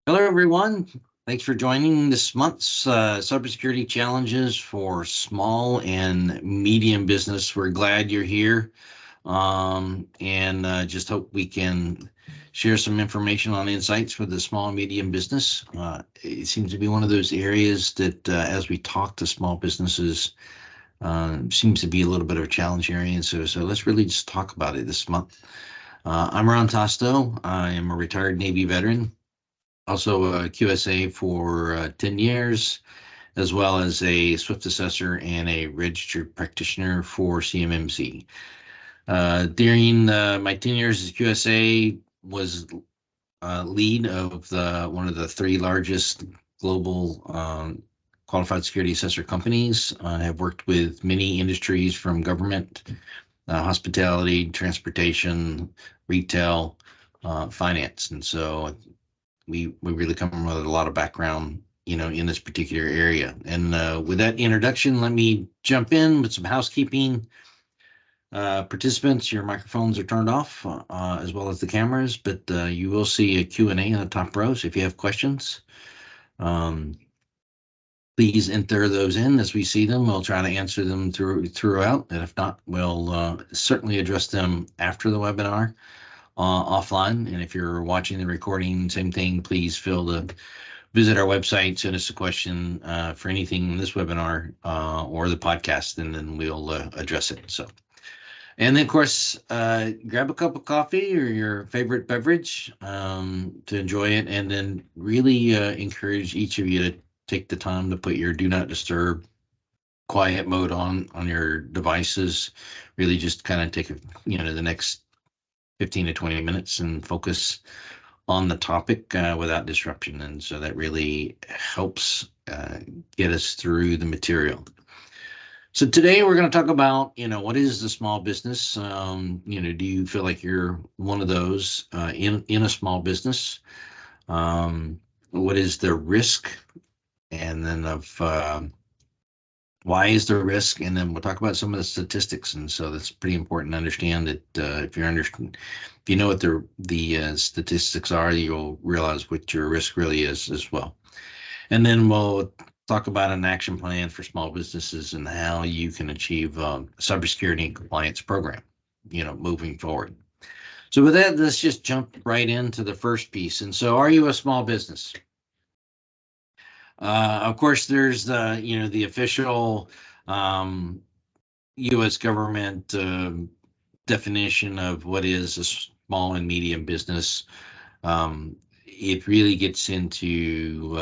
Hello, everyone. Thanks for joining this month's cybersecurity challenges for small and medium business. We're glad you're here, and just hope we can share some information on insights for the small and medium business. It seems to be one of those areas that, as we talk to small businesses, seems to be a little bit of a challenge area. And so let's really just talk about it this month. I'm Ron Tosto. I am a retired Navy veteran, also a QSA for 10 years, as well as a Swift assessor and a registered practitioner for CMMC. During my 10 years as QSA, was lead of one of the three largest global qualified security assessor companies. I have worked with many industries from government, hospitality, transportation, retail, finance. And so we really come with a lot of background, in this particular area. And with that introduction, let me jump in with some housekeeping. Participants, your microphones are turned off, as well as the cameras, but you will see a Q&A in the top row. So if you have questions, um, please enter those in as we see them. We'll try to answer them throughout, and if not, we'll certainly address them after the webinar, offline. And if you're watching the recording, same thing, please visit our website, send us a question for anything in this webinar or the podcast, and then we'll address it. And then, of course, grab a cup of coffee or your favorite beverage to enjoy it, and then really encourage each of you to take the time to put your do not disturb quiet mode on your devices. Really just kind of take the next 15 to 20 minutes and focus on the topic without disruption. And so that really helps get us through the material. So today we're going to talk about, what is the small business? Do you feel like you're one of those in a small business? What is the risk? And then why is there risk? And then we'll talk about some of the statistics. And so that's pretty important to understand that if you know what the statistics are, you'll realize what your risk really is as well. And then we'll talk about an action plan for small businesses and how you can achieve a cybersecurity and compliance program, moving forward. So with that, let's just jump right into the first piece. And so, are you a small business? Of course, there's the official U.S. government definition of what is a small and medium business. It really gets into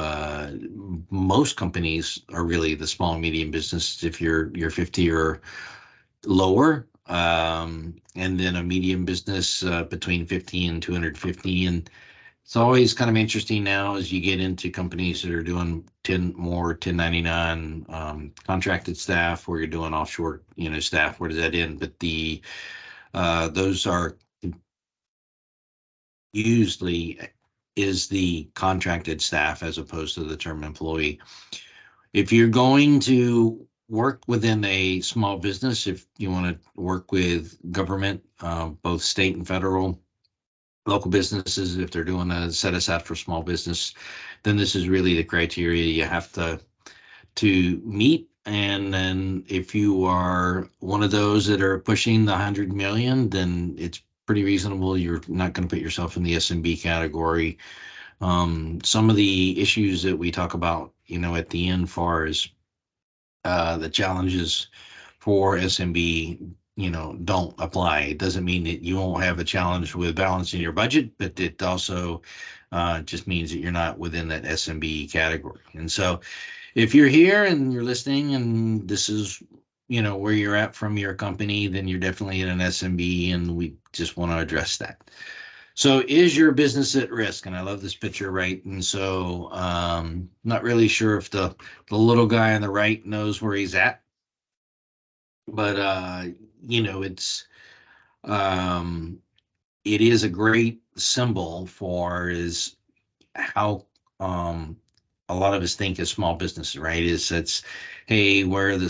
most companies are really the small and medium business if you're 50 or lower, and then a medium business between 50 and 250. And it's always kind of interesting now as you get into companies that are doing 1099 contracted staff, where you're doing offshore, staff. Where does that end? But those are usually is the contracted staff as opposed to the term employee. If you're going to work within a small business, if you want to work with government, both state and federal, local businesses, if they're doing a set aside for small business, then this is really the criteria you have to meet. And then if you are one of those that are pushing the 100 million, then it's pretty reasonable. You're not going to put yourself in the SMB category. Some of the issues that we talk about, at the end, far as the challenges for SMB, don't apply. It doesn't mean that you won't have a challenge with balancing your budget, but it also just means that you're not within that SMB category. And so if you're here and you're listening and this is, where you're at from your company, then you're definitely in an SMB, and we just want to address that. So is your business at risk? And I love this picture, right? And so not really sure if the little guy on the right knows where he's at, but it's it is a great symbol for is how a lot of us think as small businesses, right? It's hey, we're the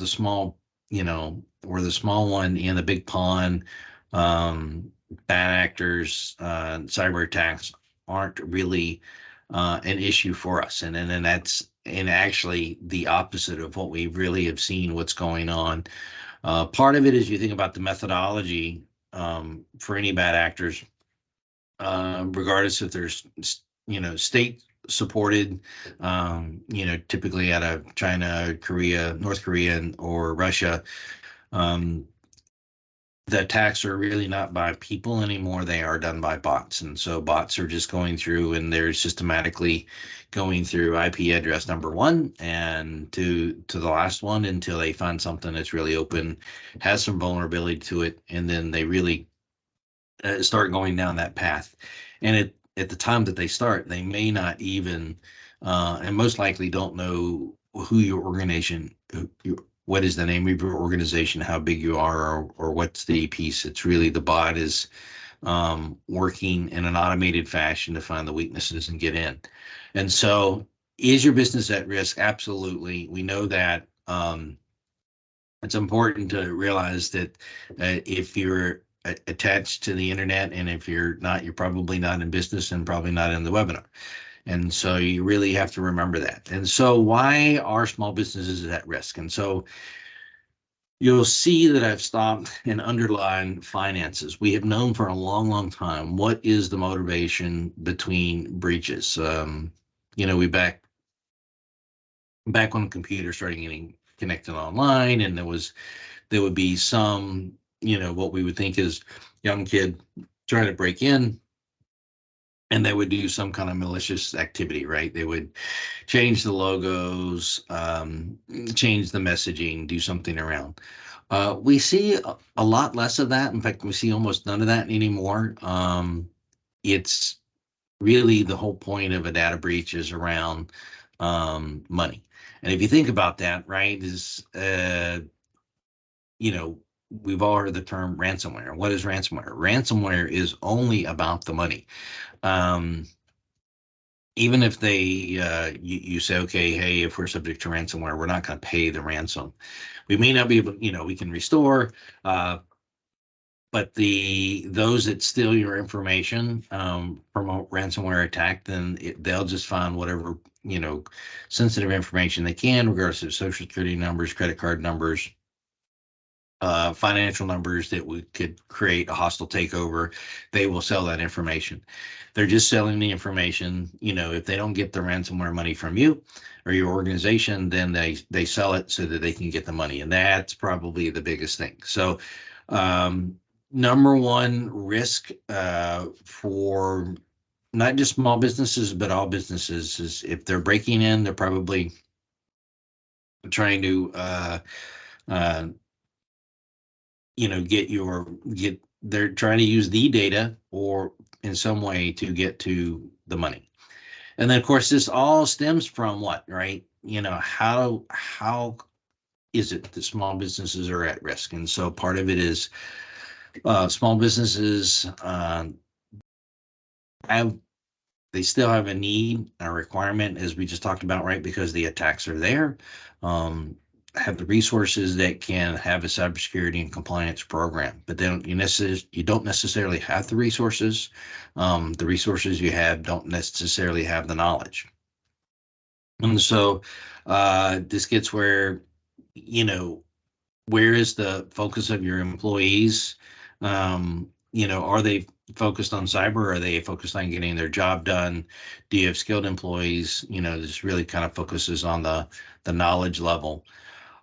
small, we're the small one in the big pond. Bad actors, cyber attacks aren't really an issue for us. And that's and actually the opposite of what we really have seen what's going on. Part of it is you think about the methodology for any bad actors, regardless if there's state supported, typically out of China, Korea, North Korea, or Russia. Um, the attacks are really not by people anymore. They are done by bots. And so bots are just going through and they're systematically going through IP address number one and to the last one until they find something that's really open, has some vulnerability to it, and then they really start going down that path. And at the time that they start, they may not even, and most likely don't know who your organization, what is the name of your organization, how big you are, or what's the piece. It's really the bot is working in an automated fashion to find the weaknesses and get in. And so, is your business at risk? Absolutely. We know that. It's important to realize that if you're attached to the internet, and if you're not, you're probably not in business and probably not in the webinar. And so you really have to remember that. And so why are small businesses at risk? And so you'll see that I've stopped and underlined finances. We have known for a long, long time what is the motivation between breaches. We back when computers started getting connected online, and there would be some, what we would think is young kid trying to break in, and they would do some kind of malicious activity, right? They would change the logos, change the messaging, do something around. We see a lot less of that. In fact, we see almost none of that anymore. It's really the whole point of a data breach is around money. And if you think about that, right, you know, we've all heard the term ransomware. What is ransomware? Ransomware is only about the money. Um, Even if you say, okay, hey, if we're subject to ransomware, we're not going to pay the ransom. We may not be able, we can restore, but those that steal your information from a ransomware attack, then they'll just find whatever sensitive information they can, regardless of social security numbers, credit card numbers, financial numbers that could create a hostile takeover. They will sell that information. They're just selling the information. If they don't get the ransomware money from you or your organization, then they sell it so that they can get the money. And that's probably the biggest thing. So, number one risk for not just small businesses, but all businesses is if they're breaking in, they're probably trying to uh, they're trying to use the data or in some way to get to the money. And then of course this all stems from what, right? How is it that small businesses are at risk? And so part of it is small businesses have they still have a need, a requirement, as we just talked about, right? Because the attacks are there. Have the resources that can have a cybersecurity and compliance program, but then you don't necessarily have the resources. The resources you have don't necessarily have the knowledge. And so this gets where is the focus of your employees? Are they focused on cyber? Or are they focused on getting their job done? Do you have skilled employees? This really kind of focuses on the knowledge level.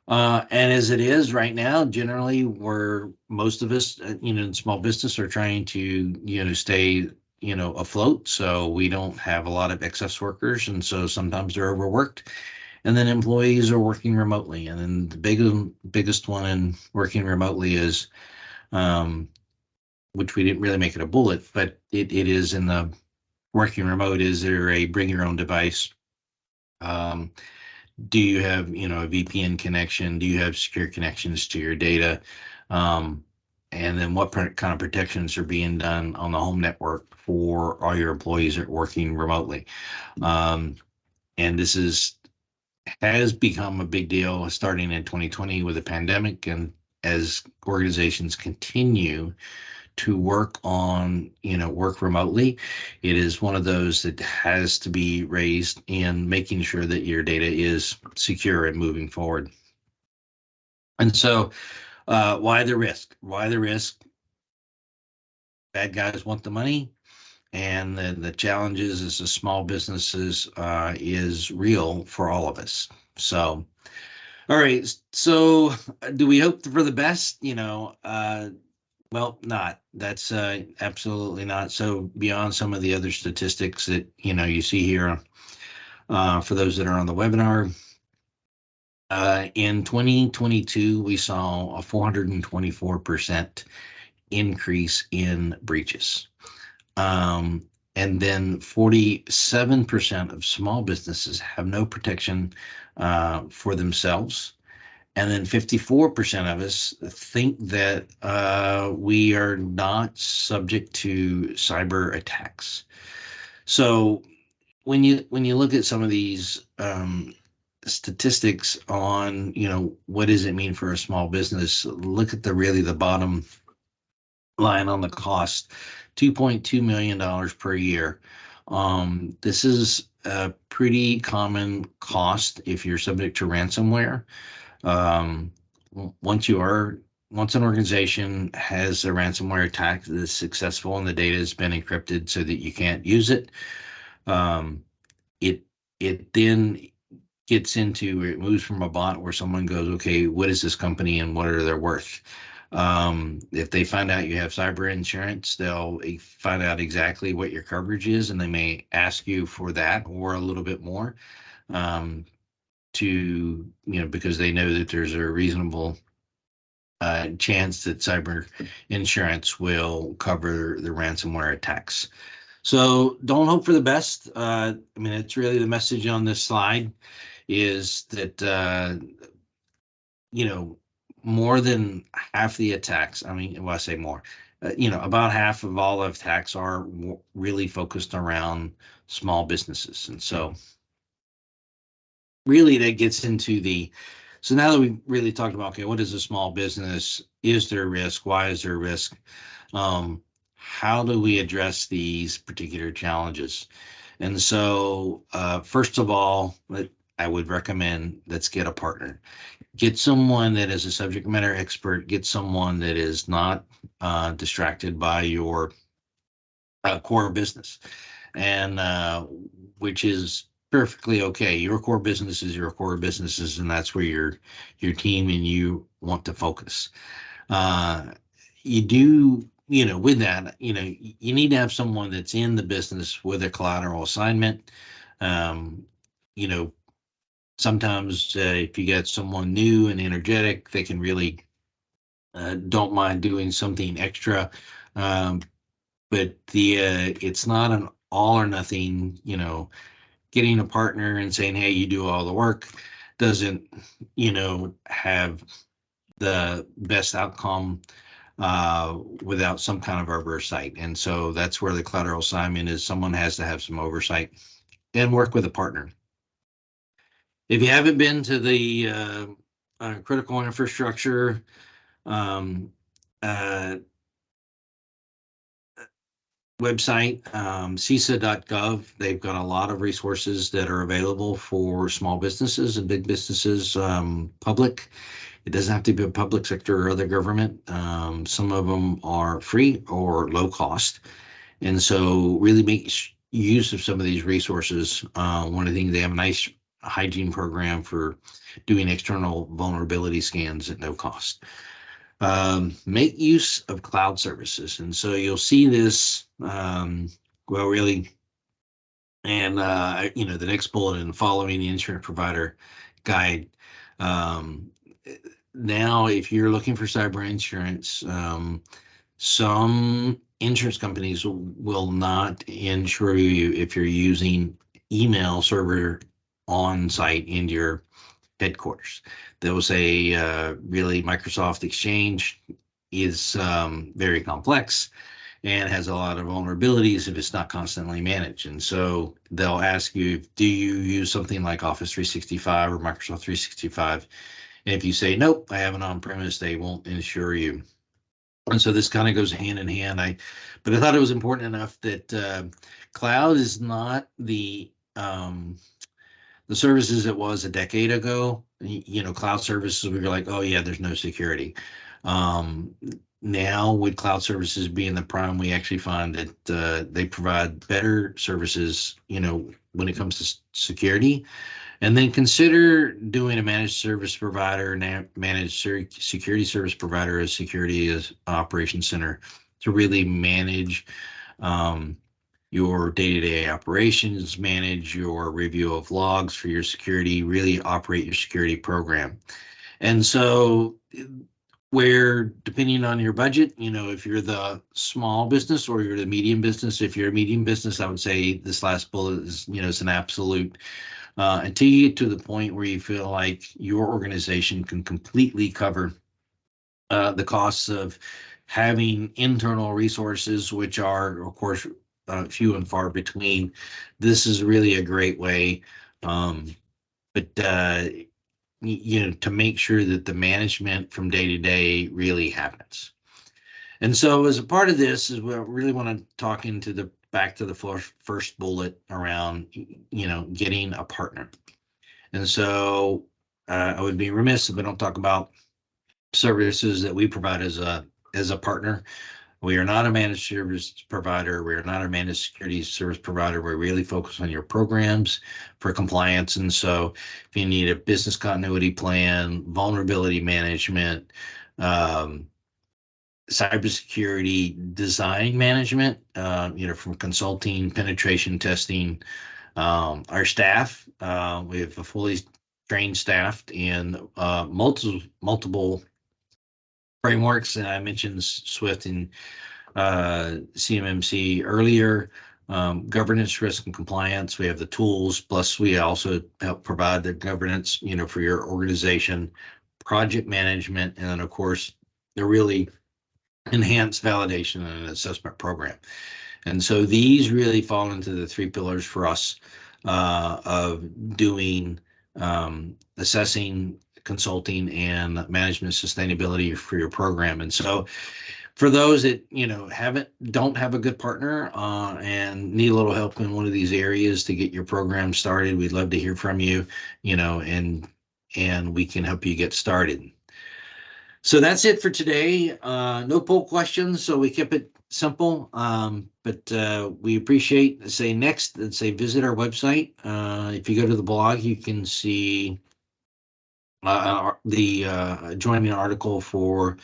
And as it is right now, generally, where most of us, in small business are trying to, stay, afloat. So we don't have a lot of excess workers. And so sometimes they're overworked. And then employees are working remotely. And then the biggest one in working remotely is, which we didn't really make it a bullet, but it is in the working remote, is there a bring your own device? Do you have, a VPN connection? Do you have secure connections to your data? And then what kind of protections are being done on the home network for all your employees that are working remotely? And this has become a big deal starting in 2020 with the pandemic. And as organizations continue to work on, work remotely, it is one of those that has to be raised in making sure that your data is secure and moving forward. And so, why the risk? Why the risk? Bad guys want the money, and the challenges as a small businesses is real for all of us. So, all right. So, do we hope for the best? Well, not. That's absolutely not. So, beyond some of the other statistics that you see here, for those that are on the webinar, in 2022, we saw a 424% increase in breaches. And then 47% of small businesses have no protection for themselves. And then 54% of us think that we are not subject to cyber attacks. So when you look at some of these statistics on, what does it mean for a small business, look at the bottom line on the cost, $2.2 million per year. This is a pretty common cost if you're subject to ransomware. Um, once an organization has a ransomware attack that is successful and the data has been encrypted so that you can't use it, um, it it then it moves from a bot where someone goes, okay, what is this company and what are their worth? If they find out you have cyber insurance, they'll find out exactly what your coverage is, and they may ask you for that or a little bit more, because they know that there's a reasonable chance that cyber insurance will cover the ransomware attacks. So don't hope for the best. It's really the message on this slide is that, more than half the attacks, I say more, about half of all attacks are really focused around small businesses. And so really that gets into so now that we've really talked about, okay, what is a small business? Is there risk? Why is there risk? How do we address these particular challenges? And so, first of all, I would recommend, let's get a partner. Get someone that is a subject matter expert. Get someone that is not distracted by your core business, and which is perfectly okay. Your core business is your core businesses, and that's where your team and you want to focus. You do, with that, you need to have someone that's in the business with a collateral assignment. Um, you know, Sometimes if you get someone new and energetic, they can really don't mind doing something extra. Um, but it's not an all or nothing, getting a partner and saying, hey, you do all the work doesn't, have the best outcome without some kind of oversight. And so that's where the collateral assignment is. Someone has to have some oversight and work with a partner. If you haven't been to the critical infrastructure um, uh, website, CISA.gov, they've got a lot of resources that are available for small businesses and big businesses, public. It doesn't have to be a public sector or other government. Some of them are free or low cost. And so really make use of some of these resources. One of the things, they have a nice hygiene program for doing external vulnerability scans at no cost. Make use of cloud services. And so you'll see this, really, and, the next bullet in following the insurance provider guide. Now, if you're looking for cyber insurance, some insurance companies will not insure you if you're using email server on site in your headquarters. They will say, really, Microsoft Exchange is very complex and has a lot of vulnerabilities if it's not constantly managed. And so they'll ask you, do you use something like Office 365 or Microsoft 365? And if you say, nope, I have an on-premise, they won't insure you. And so this kind of goes hand in hand. But I thought it was important enough that cloud is not the services it was a decade ago. Cloud services, we were like, oh yeah, there's no security. Um, Now with cloud services being the prime, we actually find that they provide better services, when it comes to security. And then consider doing a managed service provider, managed security service provider, as security as operations center to really manage um, your day-to-day operations, manage your review of logs for your security, really operate your security program. And so where depending on your budget, if you're the small business or you're the medium business, if you're a medium business, I would say this last bullet is, it's an absolute until you get to the point where you feel like your organization can completely cover the costs of having internal resources, which are, of course, few and far between. This is really a great way, um, but to make sure that the management from day to day really happens. And so, as a part of this, is we really want to talk into the back to the first bullet around, getting a partner. And so, I would be remiss if I don't talk about services that we provide as a partner. We are not a managed service provider. We are not a managed security service provider. We really focus on your programs for compliance. And so if you need a business continuity plan, vulnerability management, um, cybersecurity design management, from consulting, penetration testing, our staff, we have a fully trained staff in multiple frameworks. And I mentioned Swift and CMMC earlier. Governance, risk, and compliance. We have the tools, plus we also help provide the governance, for your organization, project management, and then of course the really enhanced validation and assessment program. And so these really fall into the three pillars for us of doing assessing, consulting, and management sustainability for your program. And so for those that don't have a good partner and need a little help in one of these areas to get your program started, we'd love to hear from you, and we can help you get started. So that's it for today. No poll questions, so we kept it simple. But we appreciate. Say next, say visit our website. If you go to the blog, you can see the joining article for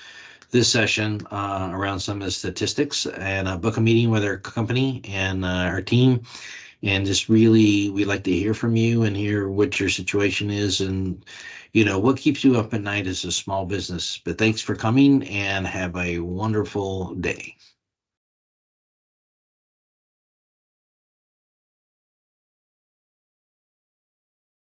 this session around some of the statistics, and book a meeting with our company and our team. And just really, we'd like to hear from you and hear what your situation is and, what keeps you up at night as a small business. But thanks for coming and have a wonderful day.